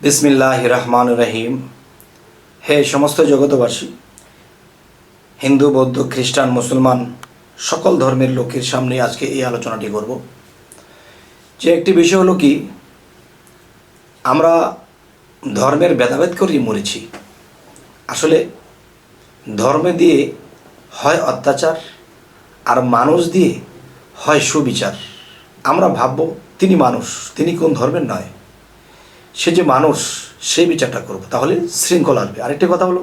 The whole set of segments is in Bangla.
বিসমিল্লাহির রহমানির রহিম। হে সমস্ত জগতবাসী, হিন্দু, বৌদ্ধ, খ্রিস্টান, মুসলমান সকল ধর্মের লোকের সামনে আজকে এই আলোচনাটি করব। যে একটি বিষয় হলো কি, আমরা ধর্মের ভেদাভেদ করেই মরেছি। আসলে ধর্মে দিয়ে হয় অত্যাচার, আর মানুষ দিয়ে হয় সুবিচার। আমরা ভাবব তিনি মানুষ, তিনি কোন ধর্মের নয়, সে যে মানুষ, সেই বিচারটা করব, তাহলে শৃঙ্খলা আসবে। আরেকটি কথা হলো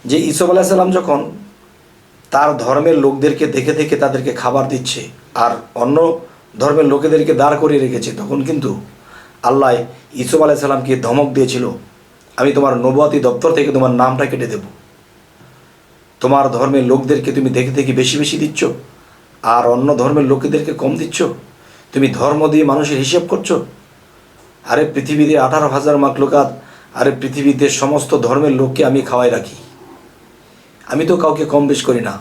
যে ইসুফ আলাইহিস সালাম যখন তার ধর্মের লোকদেরকে দেখে দেখে তাদেরকে খাবার দিচ্ছে আর অন্য ধর্মের লোকেদেরকে দাঁড় করিয়ে রেখেছে, তখন কিন্তু আল্লাহ ইসুফ আলাইহিস সালামকে ধমক দিয়েছিল, আমি তোমার নবুয়াতি দপ্তর থেকে তোমার নামটা কেটে দেব। তোমার ধর্মের লোকদেরকে তুমি দেখে দেখে বেশি বেশি দিচ্ছ আর অন্য ধর্মের লোকেদেরকে কম দিচ্ছ। তুমি ধর্ম দিয়ে মানুষের হিসেব করছো। আরে পৃথিবীতে 18,000 মাখলুকাত, আরে পৃথিবীতে সমস্ত ধর্মের লোককে আমি খাওয়াই রাখি, আমি তো কাউকে কম বেশ করি না।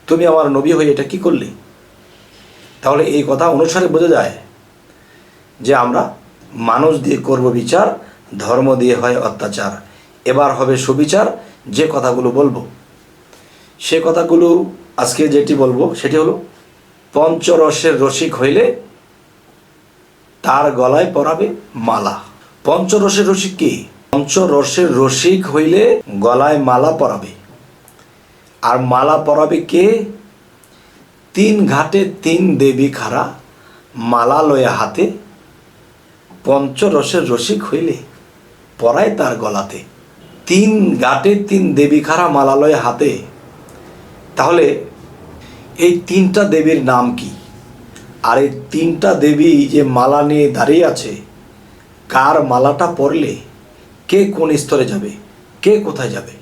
তুমি আমার নবী হয়ে এটা কি করলে? তাহলে এই কথা অনুসারে বোঝা যায় যে আমরা মানুষ দিয়ে করব বিচার, ধর্ম দিয়ে হয় অত্যাচার। এবার হবে সুবিচার। যে কথাগুলো বলবো সে কথাগুলো আজকে যেটি বলবো সেটি হলো, পঞ্চরসের রসিক হইলে তার গলায় পরাবে মালা। পঞ্চরসের রসিক কি? পঞ্চরসের রসিক হইলে গলায় মালা পরাবে। আর মালা পরাবে কে? 3 ঘাটে 3 দেবী খাড়া, মালা লয়া হাতে, পঞ্চরসের রসিক হইলে পরায় তার গলাতে। 3 ঘাটে 3 দেবী খাড়া, মালা লয়া হাতে। তাহলে এই 3টা দেবীর নাম কি? আর এই 3টা দেবী যে মালা নিয়ে দাঁড়িয়ে আছে, কার মালাটা পরলে কে কোন স্তরে যাবে, কে কোথায় যাবে?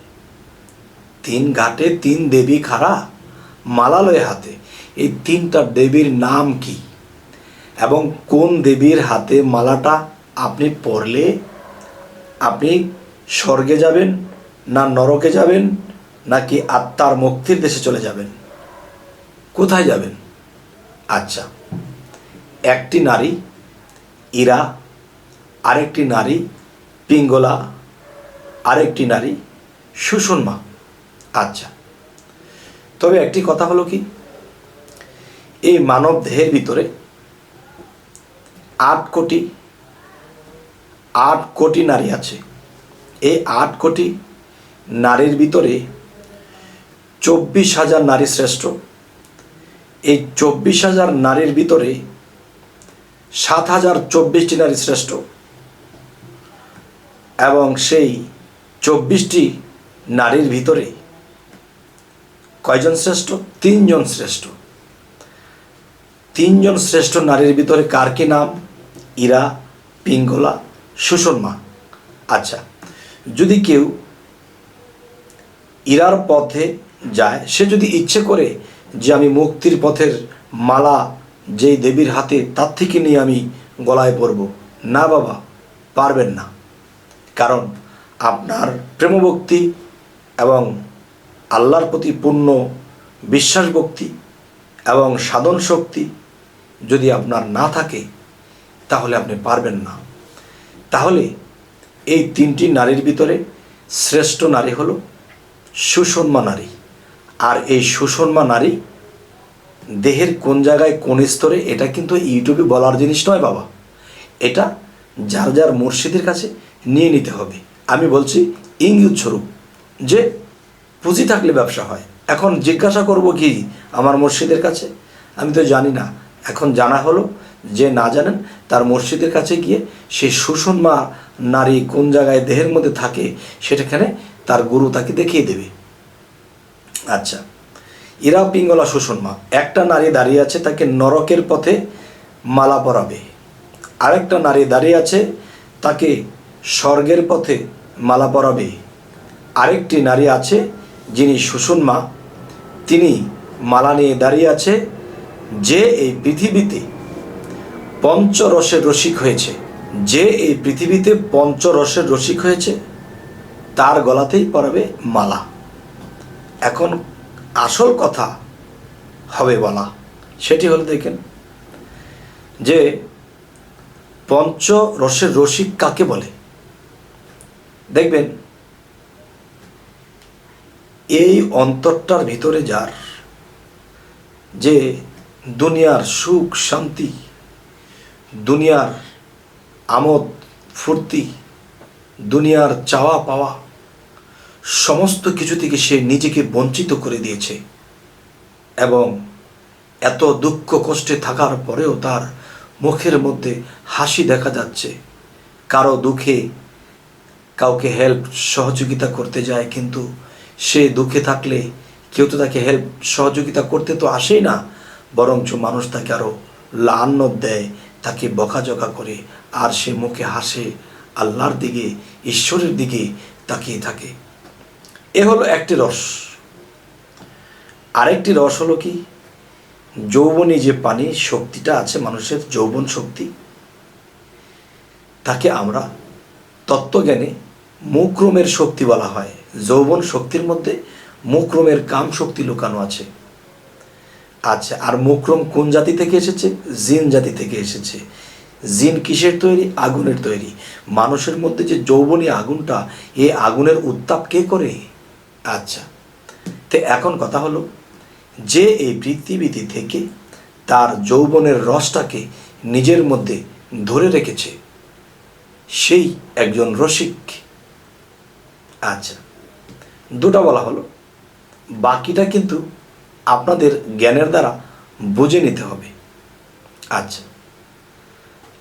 3 ঘাটে 3 দেবী খাড়া, মালা লয়ে হাতে। এই 3টা দেবীর নাম কি এবং কোন দেবীর হাতে মালাটা আপনি পরলে আপনি স্বর্গে যাবেন, না নরকে যাবেন, নাকি আত্মার মুক্তির দেশে চলে যাবেন? কোথায় যাবেন? আচ্ছা, একটি নারী ইরা, আরেকটি নারী পিঙ্গলা, আরেকটি নারী সুষুম্না। আচ্ছা, তবে একটি কথা হলো কি, এই মানব দেহের ভিতরে 8 কোটি নারী আছে। এই 8 কোটি নারীর ভিতরে 24,000 নারী শ্রেষ্ঠ। এই 24,000 নারীর ভিতরে 7,024টি নারী শ্রেষ্ঠ, এবং সেই 24টি নারীর ভিতরে কয়জন শ্রেষ্ঠ? 3 জন শ্রেষ্ঠ। 3 জন শ্রেষ্ঠ নারীর ভিতরে কার কি নাম? ইরা, পিঙ্গলা, সুষুম্না। আচ্ছা, যদি কেউ ইরার পথে যায়, সে যদি ইচ্ছে করে যে আমি মুক্তির পথের মালা যেই দেবীর হাতে তার থেকে নিয়ে আমি গলায় পরব, না বাবা, পারবেন না। কারণ আপনার প্রেমভক্তি এবং আল্লাহর প্রতি পূর্ণ বিশ্বাস ভক্তি এবং সাধন শক্তি যদি আপনার না থাকে, তাহলে আপনি পারবেন না। তাহলে এই 3টি নারীর ভিতরে শ্রেষ্ঠ নারী হলো সুষুম্না নারী। আর এই সুষুম্না নারী দেহের কোন জায়গায় কোন স্তরে, এটা কিন্তু ইউটিউবে বলার জিনিস নয় বাবা। এটা যার যার মুর্শিদের কাছে নিয়ে নিতে হবে। আমি বলছি ইঙ্গিত স্বরূপ, যে পুঁজি থাকলে ব্যবসা হয়। এখন জিজ্ঞাসা করব কি আমার মুর্শিদের কাছে? আমি তো জানি না। এখন জানা হলো, যে না জানেন তার মুর্শিদের কাছে গিয়ে সেই সুষুম্না নারী কোন জায়গায় দেহের মধ্যে থাকে সেটাখানে তার গুরু তাকে দেখিয়ে দেবে। আচ্ছা, ইরা, পিঙ্গলা, সুষুম্না। একটা নারী দাঁড়িয়ে আছে, তাকে নরকের পথে মালা পরাবে। আরেকটা নারী দাঁড়িয়ে আছে, তাকে স্বর্গের পথে মালা পরাবে। আরেকটি নারী আছে যিনি সুষুম্না, তিনি মালা নিয়ে দাঁড়িয়ে আছে, যে এই পৃথিবীতে পঞ্চরসের রসিক হয়েছে। যে এই পৃথিবীতে পঞ্চরসের রসিক হয়েছে, তার গলাতেই পরাবে মালা। এখন আসল কথা হবে বলা, সেটি হলো, দেখেন যে পঞ্চ রসের রসিক কাকে বলে? দেখবেন এই অন্তরটার ভিতরে যার, যে দুনিয়ার সুখ শান্তি, দুনিয়ার আমোদ ফুর্তি, দুনিয়ার চাওয়া পাওয়া সমস্ত কিছু থেকে সে নিজেকে বঞ্চিত করে দিয়েছে, এবং এত দুঃখ কষ্টে থাকার পরেও তার মুখের মধ্যে হাসি দেখা যাচ্ছে। কারো দুঃখে কাউকে হেল্প সহযোগিতা করতে যায়, কিন্তু সে দুঃখে থাকলে কেউ তো তাকে হেল্প সহযোগিতা করতে তো আসেই না, বরঞ্চ মানুষ তাকে আরও লানত দেয়, তাকে বকাঝকা করে, আর সে মুখে হাসে, আল্লাহর দিকে ঈশ্বরের দিকে তাকিয়ে থাকে। এ হলো একটি রস। আরেকটি রস হলো কি, যৌবনী যে পানি শক্তিটা আছে মানুষের, যৌবন শক্তি, তাকে আমরা তত্ত্বজ্ঞানে মুক্রমের শক্তি বলা হয়। যৌবন শক্তির মধ্যে মুক্রমের কাম শক্তি লুকানো আছে। আচ্ছা, আর মুক্রম কোন জাতি থেকে এসেছে? জিন জাতি থেকে এসেছে। জিন কিসের তৈরি? আগুনের তৈরি। মানুষের মধ্যে যে যৌবনী আগুনটা, এই আগুনের উত্তাপ কে করে? আচ্ছা, তো এখন কথা হলো, যে এই পৃথিবীতে থেকে তার যৌবনের রসটাকে নিজের মধ্যে ধরে রেখেছে, সেই একজন রসিক। আচ্ছা, দুটা বলা হলো, বাকিটা কিন্তু আপনাদের জ্ঞানের দ্বারা বুঝে নিতে হবে। আচ্ছা,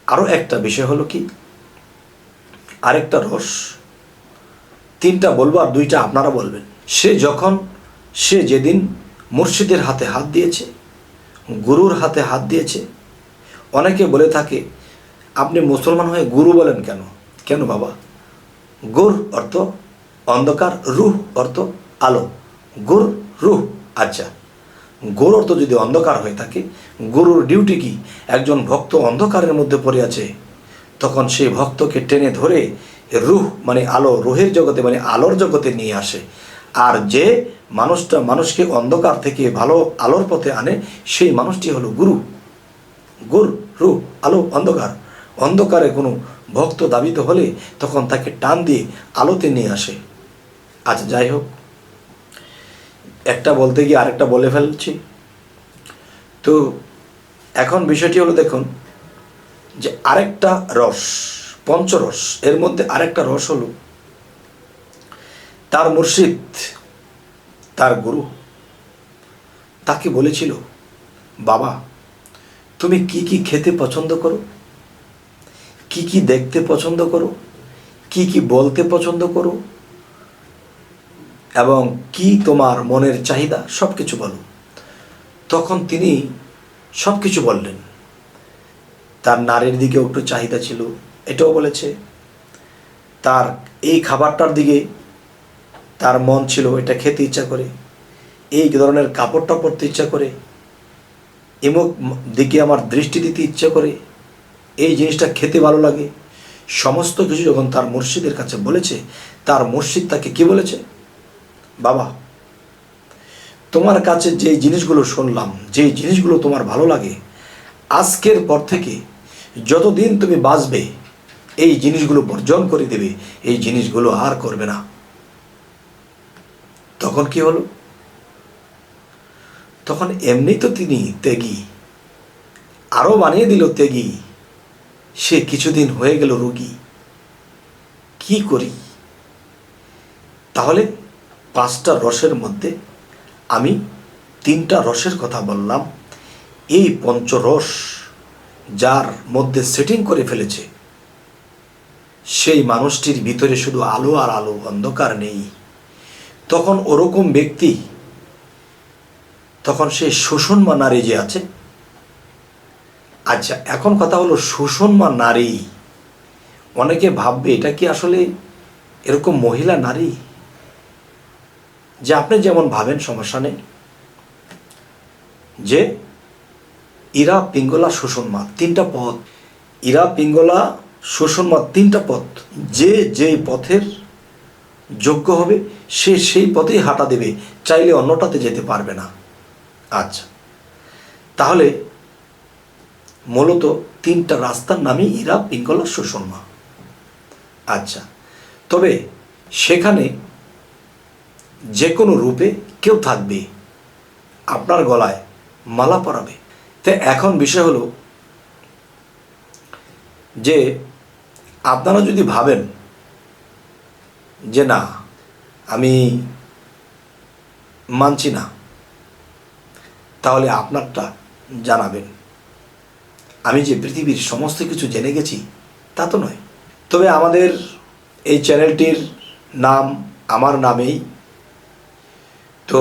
আরও একটা বিষয় হলো কি, আরেকটা রস, তিনটা বলবো আর দুইটা আপনারা বলবেন। সে যেদিন মুর্শিদের হাতে হাত দিয়েছে, গুরুর হাতে হাত দিয়েছে, অনেকে বলে থাকে আপনি মুসলমান হয়ে গুরু বলেন কেন? কেন বাবা? গুর অর্থ অন্ধকার, রুহ অর্থ আলো। গুর রুহ। আচ্ছা, গুর অর্থ যদি অন্ধকার হয়ে থাকে, গুরুর ডিউটি কি? একজন ভক্ত অন্ধকারের মধ্যে পড়ে আছে, তখন সেই ভক্তকে টেনে ধরে রুহ মানে আলো, রুহের জগতে মানে আলোর জগতে নিয়ে আসে। আর যে মানুষকে অন্ধকার থেকে ভালো আলোর পথে আনে, সেই মানুষটি হলো গুরু। গুর রুহ আলো অন্ধকার। অন্ধকারে কোনো ভক্ত দাবিত হলে তখন তাকে টান দিয়ে আলোতে নিয়ে আসে। আচ্ছা, যাই হোক, একটা বলতে গিয়ে আরেকটা বলে ফেলছি। তো এখন বিষয়টি হলো, দেখুন যে আরেকটা রস, পঞ্চরস, এর মধ্যে আরেকটা রস হলো তার মুর্শিদ, তার গুরু তাকে বলেছিল, বাবা তুমি কি কি খেতে পছন্দ করো, কি কি দেখতে পছন্দ করো, কি কি বলতে পছন্দ করো, এবং কি তোমার মনের চাহিদা, সব কিছু বলো। তখন তিনি সব কিছু বললেন। তার নারীর দিকেও একটু চাহিদা ছিল, এটাও বলেছে। তার এই খাবারটার দিকে তার মন ছিল, এটা খেতে ইচ্ছা করে, এই ধরনের কাপড়টা পরতে ইচ্ছা করে, এমুক দিকে আমার দৃষ্টি দিতে ইচ্ছা করে, এই জিনিসটা খেতে ভালো লাগে। সমস্ত কিছু যখন তার মুর্শিদের কাছে বলেছে, তার মুর্শিদ তাকে কি বলেছে, বাবা তোমার কাছে যে জিনিসগুলো শুনলাম, যে জিনিসগুলো তোমার ভালো লাগে, আজকের পর থেকে যতদিন তুমি বাঁচবে এই জিনিসগুলো বর্জন করে দেবে, এই জিনিসগুলো আর করবে না। তখন কি হলো? তখন এমনি তো তিনি ত্যাগী, আরও বানিয়ে দিল ত্যাগী। সে কিছুদিন হয়ে গেল রোগী। কি করি? তাহলে পাঁচটা রসের মধ্যে আমি তিনটা রসের কথা বললাম। এই পঞ্চরস যার মধ্যে সেটিং করে ফেলেছে, সেই মানুষটির ভিতরে শুধু আলো আর আলো, অন্ধকার নেই। তখন ওরকম ব্যক্তি, তখন সেই শোষণমা নারী যে আছে, আচ্ছা এখন কথা হলো শোষণমা নারী, অনেকে ভাববে এটা কি আসলে এরকম মহিলা নারী? যে আপনি যেমন ভাবেন সমস্যা নেই, যে ইরা পিঙ্গলা শোষণমা, তিনটা পথ। ইরা পিঙ্গলা শোষণমা তিনটা পথ। যে যেই পথের যোগ্য হবে সে সেই পথেই হাঁটা দেবে, চাইলে অন্যটাতে যেতে পারবে না। আচ্ছা, তাহলে মূলত 3টা রাস্তার নামই ইরা, পিঙ্গলা, সুষমা। আচ্ছা, তবে সেখানে যে কোনো রূপে কেউ থাকবে, আপনার গলায় মালা পরাবে। তো এখন বিষয় হলো যে আপনারা যদি ভাবেন যে না আমি মানছি না, তাহলে আপনারটা জানাবেন। আমি যে পৃথিবীর সমস্ত কিছু জেনে গেছি তা তো নয়। তবে আমাদের এই চ্যানেলটির নাম আমার নামেই। তো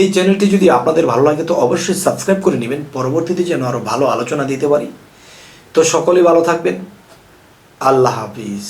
এই চ্যানেলটি যদি আপনাদের ভালো লাগে তো অবশ্যই সাবস্ক্রাইব করে নেবেন, পরবর্তীতে যেন আরও ভালো আলোচনা দিতে পারি। তো সকলেই ভালো থাকবেন। আল্লাহ হাফিজ।